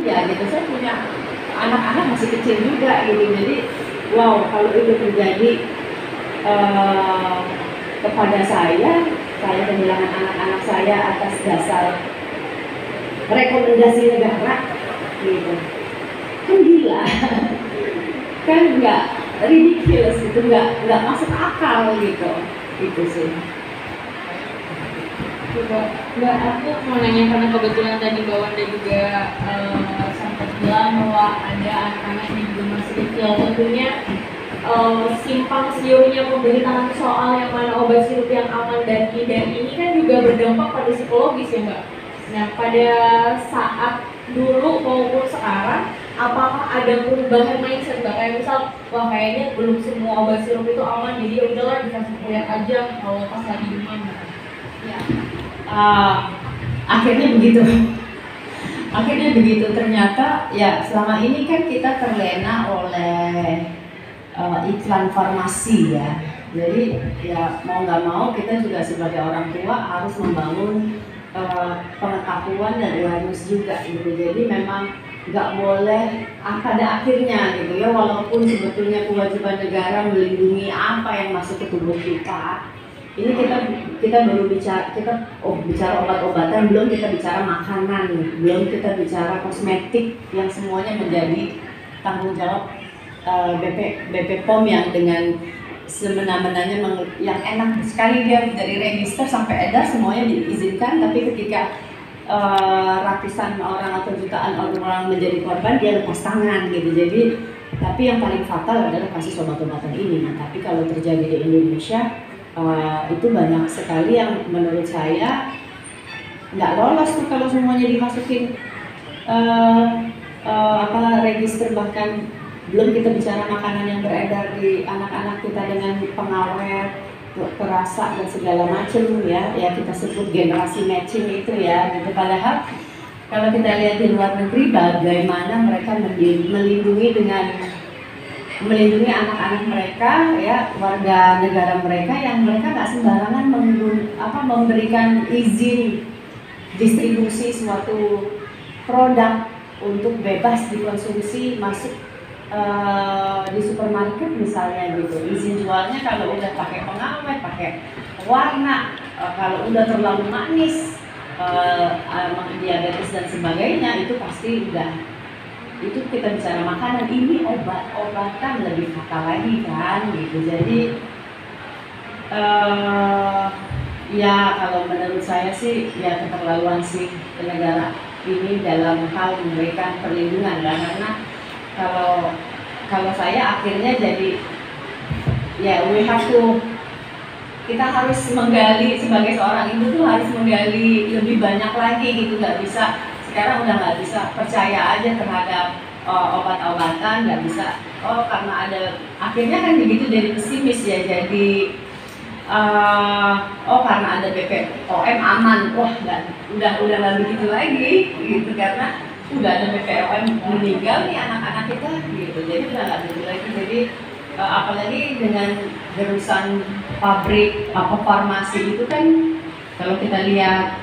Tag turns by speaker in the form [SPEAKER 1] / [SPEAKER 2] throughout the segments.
[SPEAKER 1] ya gitu, saya punya anak-anak masih kecil juga gitu, jadi wow kalau itu terjadi kepada saya kehilangan anak-anak saya atas dasar rekomendasi negara gitu, kan gila. Kan nggak ridiculous gitu, nggak masuk akal gitu, itu sih.
[SPEAKER 2] Mbak, aku mau nanya karena kebetulan tadi Mbak Wanda juga sempat bilang bahwa ada anak-anak yang juga masih kecil. Tentunya simpang siurnya pemberitaan soal yang mana obat sirup yang aman dan tidak ini kan juga berdampak pada psikologis ya Mbak. Nah pada saat dulu maupun sekarang, apakah ada perubahan mindset Mbak? Kayak misal, wah kayaknya belum semua obat sirup itu aman, jadi ya udahlah dikasih kuliah aja kalau pas lagi demam.
[SPEAKER 1] Ya. Akhirnya begitu. Akhirnya begitu, ternyata ya selama ini kan kita terlena oleh iklan farmasi ya. Jadi ya mau nggak mau kita juga sebagai orang tua harus membangun pengetahuan dan awareness juga gitu. Jadi memang nggak boleh pada akhirnya gitu ya, walaupun sebetulnya kewajiban negara melindungi apa yang masuk ke tubuh kita. Ini kita baru bicara bicara obat-obatan, belum kita bicara makanan, belum kita bicara kosmetik yang semuanya menjadi tanggung jawab BP POM yang dengan semena-menanya yang enak sekali dia dari register sampai edar semuanya diizinkan, tapi ketika ratusan orang atau jutaan orang menjadi korban dia lepas tangan gitu. Jadi tapi yang paling fatal adalah kasus obat-obatan ini. Nah, tapi kalau terjadi di Indonesia itu banyak sekali yang menurut saya nggak lolos tuh kalau semuanya dimasukin register, bahkan belum kita bicara makanan yang beredar di anak-anak kita dengan pengawet, perasa dan segala macam ya kita sebut generasi matching itu ya gitu. Padahal kalau kita lihat di luar negeri bagaimana mereka melindungi anak-anak mereka ya, warga negara mereka yang mereka nggak sembarangan memberikan izin distribusi suatu produk untuk bebas dikonsumsi masuk di supermarket misalnya gitu. Izin jualnya kalau udah pakai pengawet, pakai warna, kalau udah terlalu manis, diabetes dan sebagainya, itu pasti udah. Itu kita bicara makanan, ini obat-obatan lebih fatal lagi kan gitu. Jadi ya kalau menurut saya sih ya keterlaluan sih negara ini dalam hal memberikan perlindungan kan? Karena kalau saya akhirnya jadi ya kita harus menggali sebagai seorang ibu tuh harus menggali lebih banyak lagi gitu. Nggak bisa sekarang udah nggak bisa percaya aja terhadap obat-obatan, nggak bisa karena ada akhirnya kan begitu jadi pesimis ya, jadi karena ada BPOM aman, wah udah nggak begitu lagi gitu, karena udah ada BPOM meninggal nih anak-anak kita gitu, jadi udah nggak begitu lagi. Jadi apalagi dengan gerusan pabrik farmasi itu kan, kalau kita lihat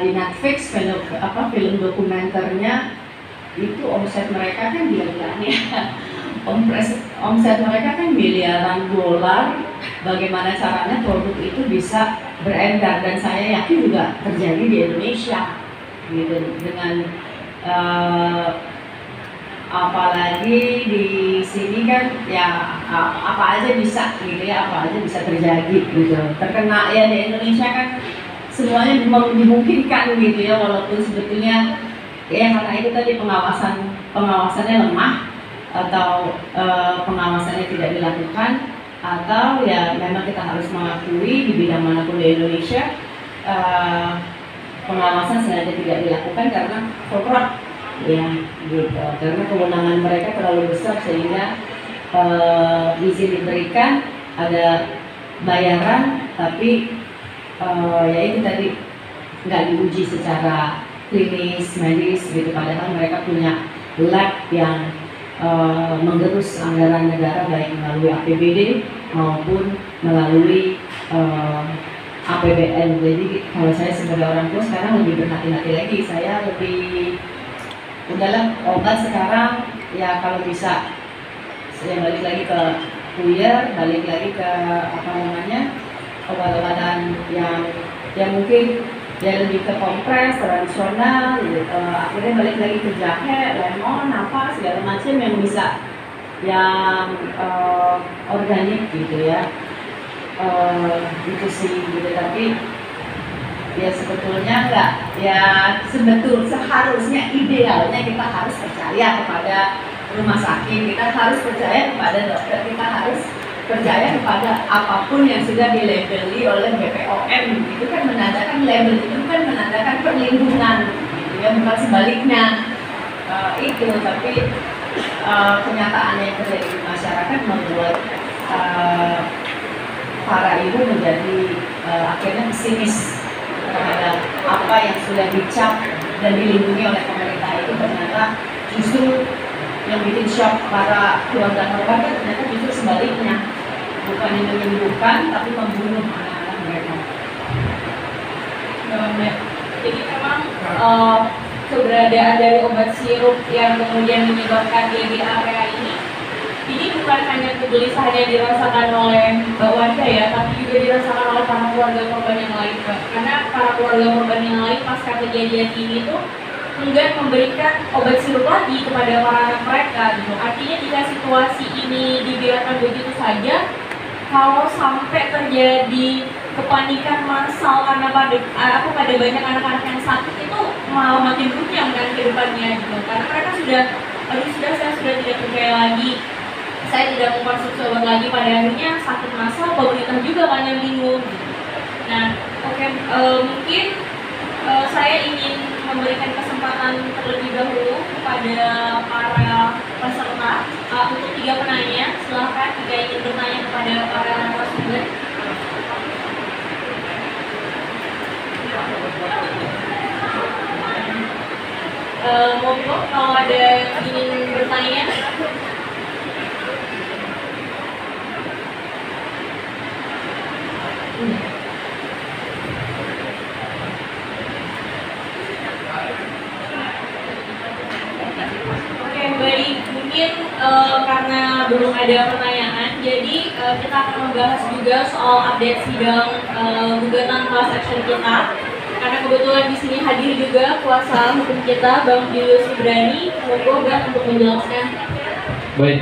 [SPEAKER 1] di Netflix film dokumenternya itu omset mereka kan gila-gilaan ya. Omset mereka kan miliaran dolar. Bagaimana caranya produk itu bisa beredar, dan saya yakin juga terjadi di Indonesia gitu, dengan apalagi di sini kan ya apa aja bisa gitu ya, apa aja bisa terjadi gitu. Terkena ya di Indonesia kan semuanya dimungkinkan gitu ya, walaupun sebetulnya ya karena itu tadi pengawasannya lemah, atau pengawasannya tidak dilakukan, atau ya memang kita harus mengakui di bidang manapun di Indonesia pengawasan sengaja tidak dilakukan karena korup ya gitu, karena kewenangan mereka terlalu besar sehingga izin diberikan ada bayaran, tapi ya itu tadi nggak diuji secara klinis medis gitu, padahal mereka punya lab yang menggerus anggaran negara baik melalui APBD maupun melalui APBN. Jadi kalau saya sebagai orang tua sekarang lebih berhati-hati lagi, saya udahlah obat sekarang ya kalau bisa saya balik lagi ke puyer, balik lagi ke apa namanya obat-obatan yang mungkin ya lebih ke kompres tradisional gitu. Akhirnya balik lagi ke jahe, lemon, apa segala macam yang bisa yang organik gitu ya. Gitu sih gitu, tapi ya sebetulnya enggak ya, seharusnya idealnya kita harus percaya kepada rumah sakit, kita harus percaya kepada dokter, kita harus percaya kepada apapun yang sudah dilabeli oleh BPOM. Itu kan menandakan label itu kan menandakan perlindungan gitu ya, bukan sebaliknya. Itu tapi kenyataannya yang terjadi di masyarakat membuat para ibu menjadi akhirnya pesimis terhadap apa yang sudah dicap dan dilindungi oleh pemerintah. Itu ternyata justru yang bikin shock para keluarga korban kan ternyata justru sebaliknya, bukan yang menyembuhkan tapi membunuh anak-anak mereka.
[SPEAKER 2] Jadi memang keberadaan dari obat sirup yang kemudian menyebabkan dia di area ini bukan hanya kegelisahan yang dirasakan oleh Mbak Wanda ya, tapi juga dirasakan oleh para keluarga korban yang lain, Mbak. Karena para keluarga korban yang lain pasca kejadian ini tuh enggan memberikan obat sirup lagi kepada para anak mereka gitu. Artinya jika situasi ini dibiarkan begitu saja, kalau sampai terjadi kepanikan massal karena pada banyak anak-anak yang sakit, itu malah makin runyam kan ke depannya gitu. Karena mereka saya sudah tidak percaya lagi, saya tidak mengkonsumsi obat lagi, pada akhirnya sakit massal, pemerintah juga kan yang bingung. Nah, mungkin saya ingin memberikan kesempatan terlebih dahulu kepada para peserta untuk 3 penanya. Silahkan jika ingin bertanya kepada para narasumber. Monggo kalau ada yang ingin bertanya. Oke, baik. Mungkin karena belum ada pertanyaan, jadi kita akan membahas juga soal update sidang gugatan class action kita. Karena kebetulan di sini hadir juga kuasa hukum kita, Bang Julius Ibrani. Monggo Bang untuk menjelaskan.
[SPEAKER 3] Baik,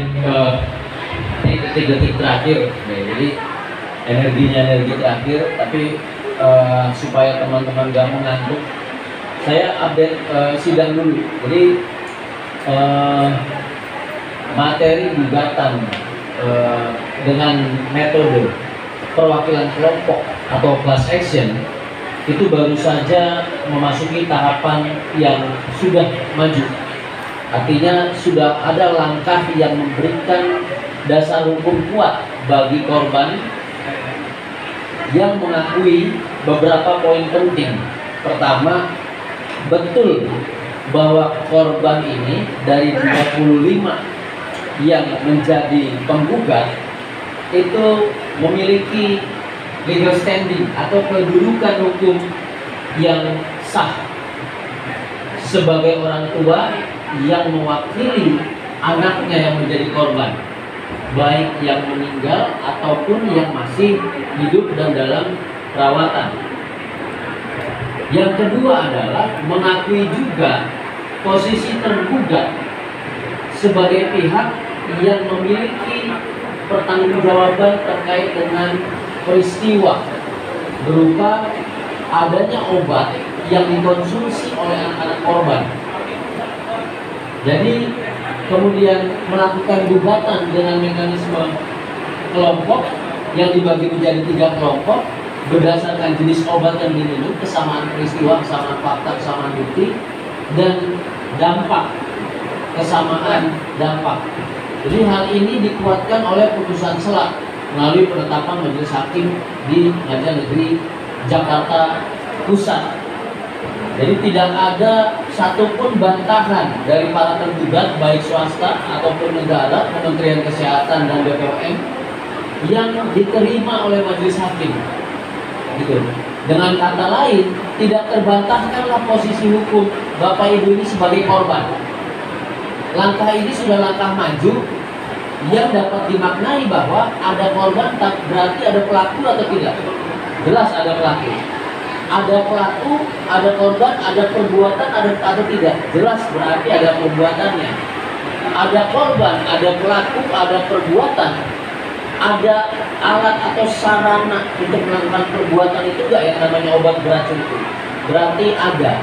[SPEAKER 3] ini detik-detik terakhir, jadi energi terakhir, tapi supaya teman-teman gak mengantuk, saya update sidang dulu. Jadi materi gugatan dengan metode perwakilan kelompok atau class action itu baru saja memasuki tahapan yang sudah maju. Artinya sudah ada langkah yang memberikan dasar hukum kuat bagi korban yang mengakui beberapa poin penting. Pertama, betul bahwa korban ini dari 35 yang menjadi penggugat itu memiliki legal standing atau kedudukan hukum yang sah sebagai orang tua yang mewakili anaknya yang menjadi korban, baik yang meninggal ataupun yang masih hidup dan dalam perawatan. Yang kedua adalah mengakui juga posisi tergugat sebagai pihak yang memiliki pertanggungjawaban terkait dengan peristiwa berupa adanya obat yang dikonsumsi oleh anak-anak korban. Jadi kemudian melakukan gugatan dengan mekanisme kelompok yang dibagi menjadi 3 kelompok berdasarkan jenis obat yang diminum, kesamaan peristiwa, kesamaan fakta, kesamaan bukti, dan dampak, kesamaan dampak. Jadi hal ini dikuatkan oleh putusan SELAK melalui penetapan majelis hakim di Pengadilan Negeri Jakarta Pusat. Jadi tidak ada satupun bantahan dari para tergugat baik swasta ataupun negara, Kementerian Kesehatan dan BPOM yang diterima oleh majelis hakim. Gitu. Dengan kata lain, tidak terbantahkanlah posisi hukum Bapak Ibu ini sebagai korban. langkah ini sudah langkah maju yang dapat dimaknai bahwa ada korban, tak berarti ada pelaku atau tidak? Jelas ada pelaku. Ada pelaku, ada korban, ada perbuatan, ada atau tidak? Jelas berarti ada perbuatannya. Ada korban, ada pelaku, ada perbuatan. Ada alat atau sarana untuk melakukan perbuatan itu enggak yang namanya obat beracun itu? Berarti ada.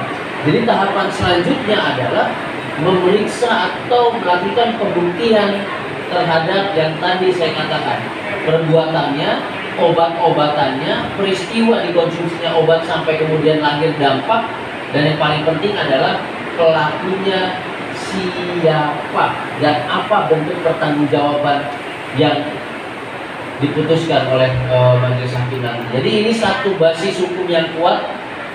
[SPEAKER 3] Jadi tahapan selanjutnya adalah memeriksa atau melakukan pembuktian terhadap yang tadi saya katakan, perbuatannya, obat-obatannya, peristiwa dikonsumsinya obat sampai kemudian lahir dampak, dan yang paling penting adalah pelakunya siapa dan apa bentuk pertanggungjawaban yang diputuskan oleh majelis hakim nanti. Jadi ini satu basis hukum yang kuat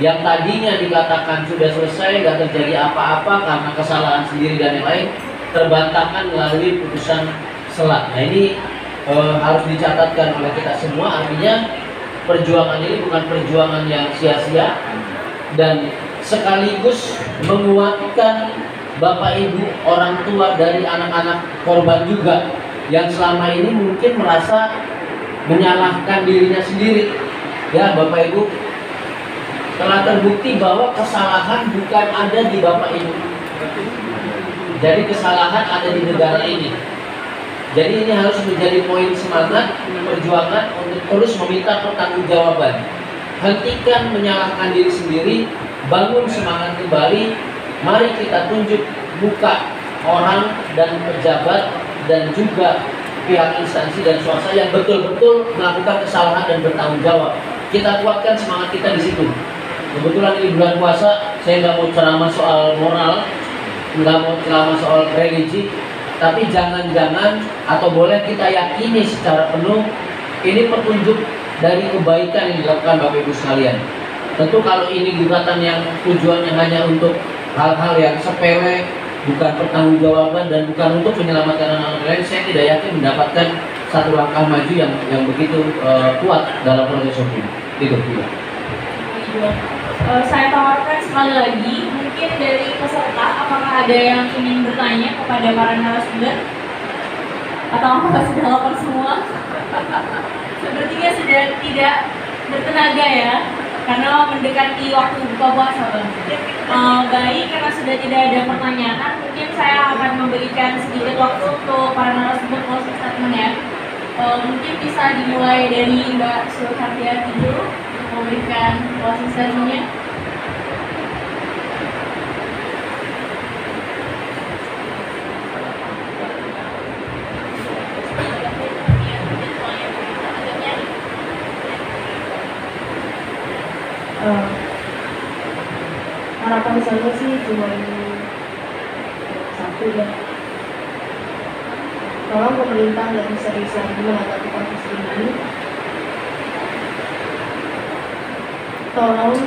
[SPEAKER 3] yang tadinya dikatakan sudah selesai, gak terjadi apa-apa karena kesalahan sendiri dan yang lain, terbantahkan melalui putusan selat. Nah ini harus dicatatkan oleh kita semua. Artinya perjuangan ini bukan perjuangan yang sia-sia, dan sekaligus menguatkan Bapak Ibu orang tua dari anak-anak korban juga yang selama ini mungkin merasa menyalahkan dirinya sendiri. Ya Bapak Ibu, telah terbukti bahwa kesalahan bukan ada di Bapak Ibu. Jadi kesalahan ada di negara ini. Jadi ini harus menjadi poin semangat perjuangan untuk terus meminta pertanggungjawaban. Hentikan menyalahkan diri sendiri, bangun semangat kembali. Mari kita tunjuk muka orang dan pejabat dan juga pihak instansi dan swasta yang betul-betul melakukan kesalahan dan bertanggung jawab. Kita kuatkan semangat kita di situ. Kebetulan ini bulan puasa, saya nggak mau ceramah soal moral, nggak mau ceramah soal religi, tapi jangan-jangan atau boleh kita yakini secara penuh ini petunjuk dari kebaikan yang dilakukan Bapak Ibu sekalian. Tentu kalau ini gugatan yang tujuannya hanya untuk hal-hal yang sepele, bukan pertanggungjawaban dan bukan untuk menyelamatkan anak-anak lain, saya tidak yakin mendapatkan satu langkah maju yang begitu kuat dalam proses hukum. Itu tidak.
[SPEAKER 2] Saya tawarkan sekali lagi, mungkin dari peserta, apakah ada yang ingin bertanya kepada para narasumber? Atau apakah sudah lapor semua? Sepertinya sudah tidak bertenaga ya, karena mendekati waktu buka puasa. Baik, karena sudah tidak ada pertanyaan, mungkin saya akan memberikan sedikit waktu untuk para narasumber closing statement ya. Mungkin bisa dimulai dari Mbak Suhartiati dulu untuk memberikan closing statement-nya.
[SPEAKER 4] Harapan saya sih cuma satu ya, tolong pemerintah yang serius menghadapi kasus ini, tolong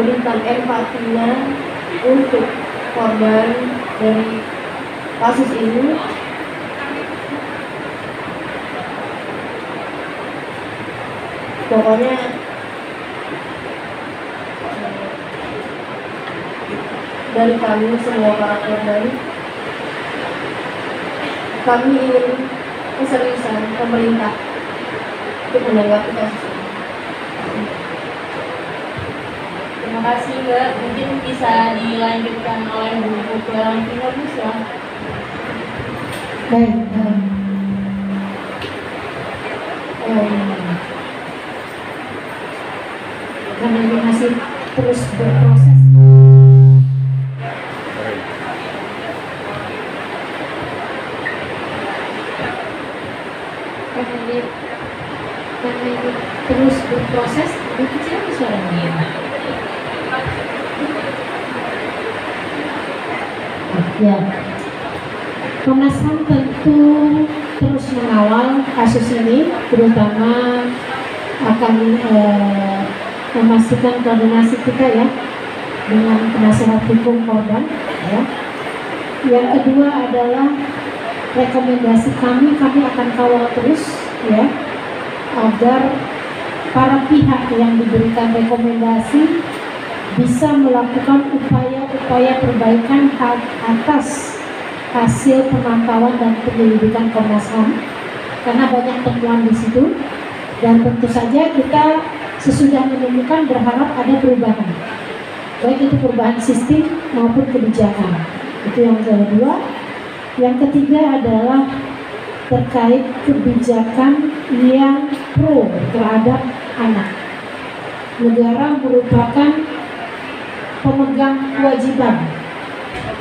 [SPEAKER 4] berikan empatinya untuk korban dari kasus ini. Pokoknya dari kami semua para korban, kami ingin keseriusan pemerintah untuk menanggapi kasus ini.
[SPEAKER 2] Terima kasih Mbak, mungkin bisa dilanjutkan oleh Bu Putrantina ya.
[SPEAKER 4] Baik, karena ini masih terus berproses. Karena ini terus berproses, lebih kecil suaranya. Ya, Komnas HAM tentu terus mengawal kasus ini, terutama akan memastikan koordinasi kita ya dengan penasehat hukum korban. Ya. Yang kedua adalah rekomendasi kami akan kawal terus ya, agar para pihak yang diberikan rekomendasi bisa melakukan upaya-upaya perbaikan atas hasil pemantauan dan penyelidikan Komnas HAM, karena banyak temuan di situ. Dan tentu saja kita sesudah menemukan berharap ada perubahan, baik itu perubahan sistem maupun kebijakan. Itu yang kedua. Yang ketiga adalah terkait kebijakan yang pro terhadap anak. Negara merupakan pemegang kewajiban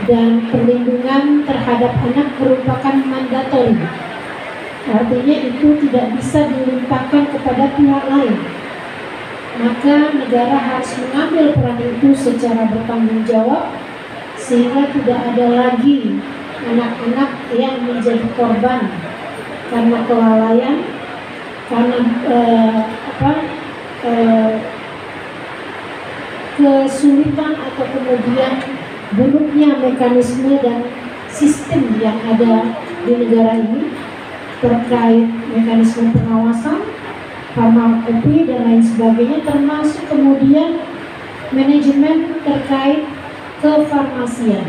[SPEAKER 4] dan perlindungan terhadap anak merupakan mandatori. Artinya itu tidak bisa dilimpahkan kepada pihak lain. Maka negara harus mengambil peran itu secara bertanggung jawab, sehingga tidak ada lagi anak-anak yang menjadi korban karena kelalaian, karena kesulitan atau kemudian buruknya mekanisme dan sistem yang ada di negara ini terkait mekanisme pengawasan, farmakopi dan lain sebagainya, termasuk kemudian manajemen terkait kefarmasian.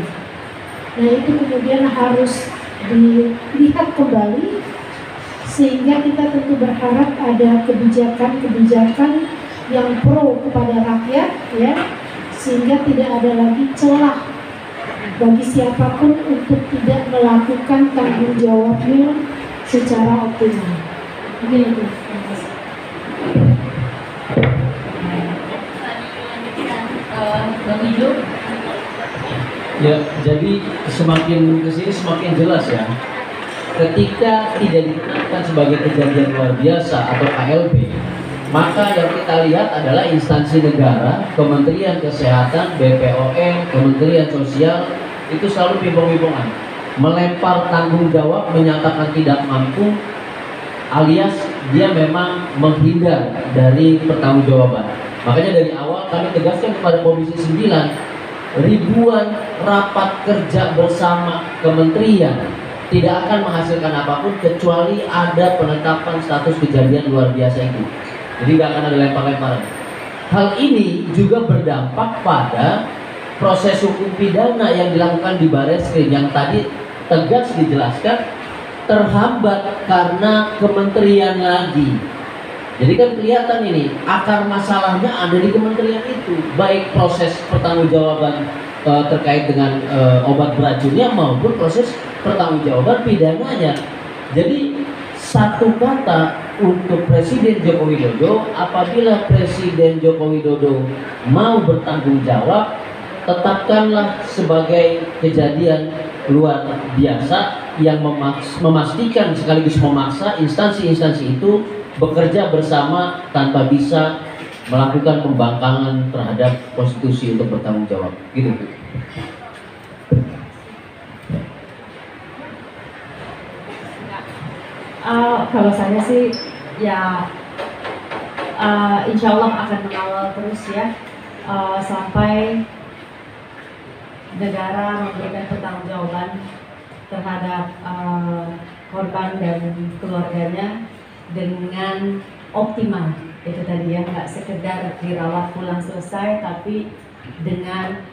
[SPEAKER 4] Nah, itu kemudian harus dilihat kembali, sehingga kita tentu berharap ada kebijakan-kebijakan yang pro kepada rakyat, ya, sehingga tidak ada lagi celah bagi siapapun untuk tidak melakukan tanggung jawabnya secara optimal. Mungkin itu.
[SPEAKER 2] Bang Ijo.
[SPEAKER 3] Ya, jadi semakin kesini semakin jelas ya. Ketika tidak ditetapkan sebagai kejadian luar biasa atau KLB, maka yang kita lihat adalah instansi negara, Kementerian Kesehatan, BPOM, Kementerian Sosial itu selalu pimpong-pimpongan, melempar tanggung jawab, menyatakan tidak mampu, alias dia memang menghindar dari pertanggungjawaban. Makanya dari awal kami tegaskan kepada Komisi 9, ribuan rapat kerja bersama kementerian tidak akan menghasilkan apapun kecuali ada penetapan status kejadian luar biasa itu. Jadi nggak akan ada lempar-lemparan. Hal ini juga berdampak pada proses hukum pidana yang dilakukan di Barreskrim yang tadi tegas dijelaskan terhambat karena kementerian lagi. Jadi kan kelihatan ini akar masalahnya ada di kementerian itu, baik proses pertanggungjawaban terkait dengan obat beracunnya maupun proses pertanggungjawaban pidananya. Jadi satu kata untuk Presiden Joko Widodo, apabila Presiden Joko Widodo mau bertanggung jawab, tetapkanlah sebagai kejadian luar biasa yang memastikan sekaligus memaksa instansi-instansi itu bekerja bersama tanpa bisa melakukan pembangkangan terhadap konstitusi untuk bertanggung jawab. Gitu.
[SPEAKER 1] Kalau saya sih ya insya Allah akan mengawal terus ya sampai negara memberikan pertanggungjawaban terhadap korban dan keluarganya dengan optimal. Itu tadi ya, nggak sekedar dirawat pulang selesai, tapi dengan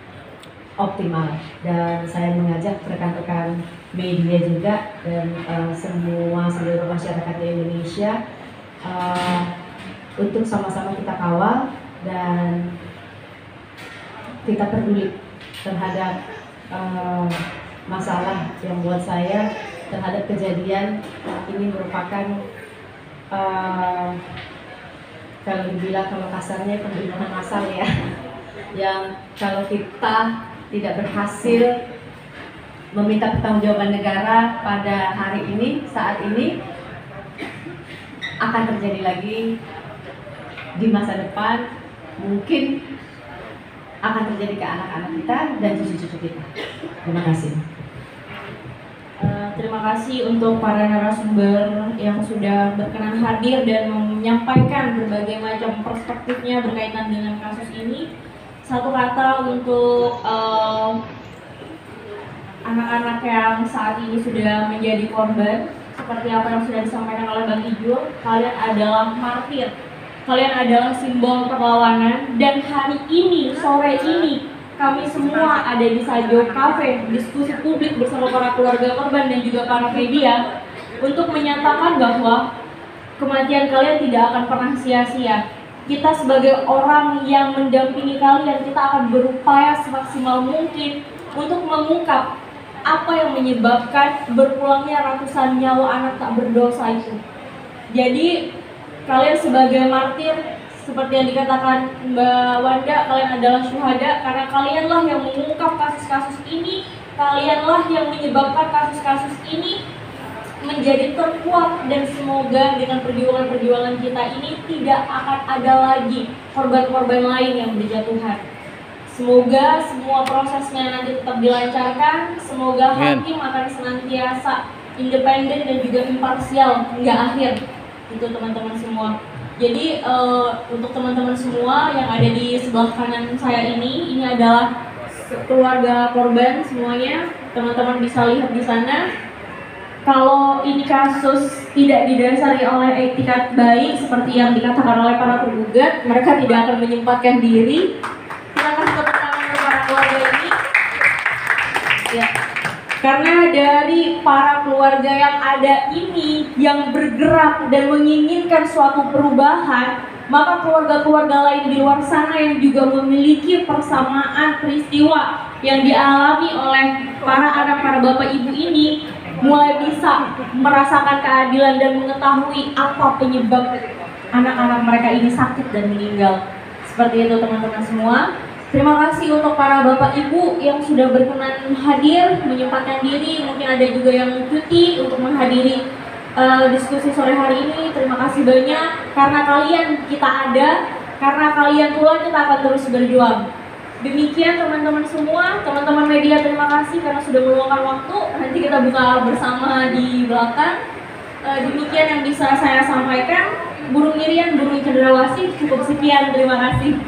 [SPEAKER 1] optimal. Dan saya mengajak rekan-rekan media juga dan seluruh masyarakat di Indonesia untuk sama-sama kita kawal dan kita peduli terhadap masalah yang buat saya terhadap kejadian ini merupakan kalau dibilang kalau kasarnya pembunuhan massal ya, yang kalau kita tidak berhasil meminta pertanggungjawaban negara pada hari ini, saat ini, akan terjadi lagi di masa depan, mungkin akan terjadi ke anak-anak kita dan cucu-cucu kita. Terima kasih.
[SPEAKER 2] Terima kasih untuk para narasumber yang sudah berkenan hadir dan menyampaikan berbagai macam perspektifnya berkaitan dengan kasus ini. Satu kata untuk anak-anak yang saat ini sudah menjadi korban, seperti apa yang sudah disampaikan oleh Bang Ijul, kalian adalah martir kalian adalah simbol perlawanan, dan hari ini, sore ini, kami semua ada di Sajo Cafe, diskusi publik bersama para keluarga korban dan juga para media untuk menyatakan bahwa kematian kalian tidak akan pernah sia-sia. Kita sebagai orang yang mendampingi kalian, kita akan berupaya semaksimal mungkin untuk mengungkap apa yang menyebabkan berpulangnya ratusan nyawa anak tak berdosa itu. Jadi kalian sebagai martir, seperti yang dikatakan Mbak Wanda, kalian adalah syuhada karena kalianlah yang mengungkap kasus-kasus ini, kalianlah yang menyebabkan kasus-kasus ini menjadi terkuat, dan semoga dengan perjuangan-perjuangan kita ini tidak akan ada lagi korban-korban lain yang berjatuhan. Semoga semua prosesnya nanti tetap dilancarkan, semoga hakim akan senantiasa independen dan juga imparsial hingga akhir. Itu teman-teman semua. Jadi untuk teman-teman semua yang ada di sebelah kanan saya ini adalah keluarga korban semuanya. Teman-teman bisa lihat di sana. Kalau ini kasus tidak didasari oleh etikat baik seperti yang dikatakan oleh para tergugat, mereka tidak akan menyempatkan diri. Kita kasih tepuk tangan kepada keluarga ini. Ya. Karena dari para keluarga yang ada ini yang bergerak dan menginginkan suatu perubahan, maka keluarga-keluarga lain di luar sana yang juga memiliki persamaan peristiwa yang dialami oleh para anak, para bapak ibu ini mulai bisa merasakan keadilan dan mengetahui apa penyebab anak-anak mereka ini sakit dan meninggal. Seperti itu teman-teman semua. Terima kasih untuk para bapak ibu yang sudah berkenan hadir, menyempatkan diri. Mungkin ada juga yang cuti untuk menghadiri diskusi sore hari ini. Terima kasih banyak, karena kalian kita ada, karena kalian pula kita akan terus berjuang. Demikian teman-teman semua, teman-teman media, terima kasih karena sudah meluangkan waktu. Nanti kita buka bersama di belakang. Demikian yang bisa saya sampaikan. Burung Irian, burung Cendrawasih, cukup sekian, terima kasih.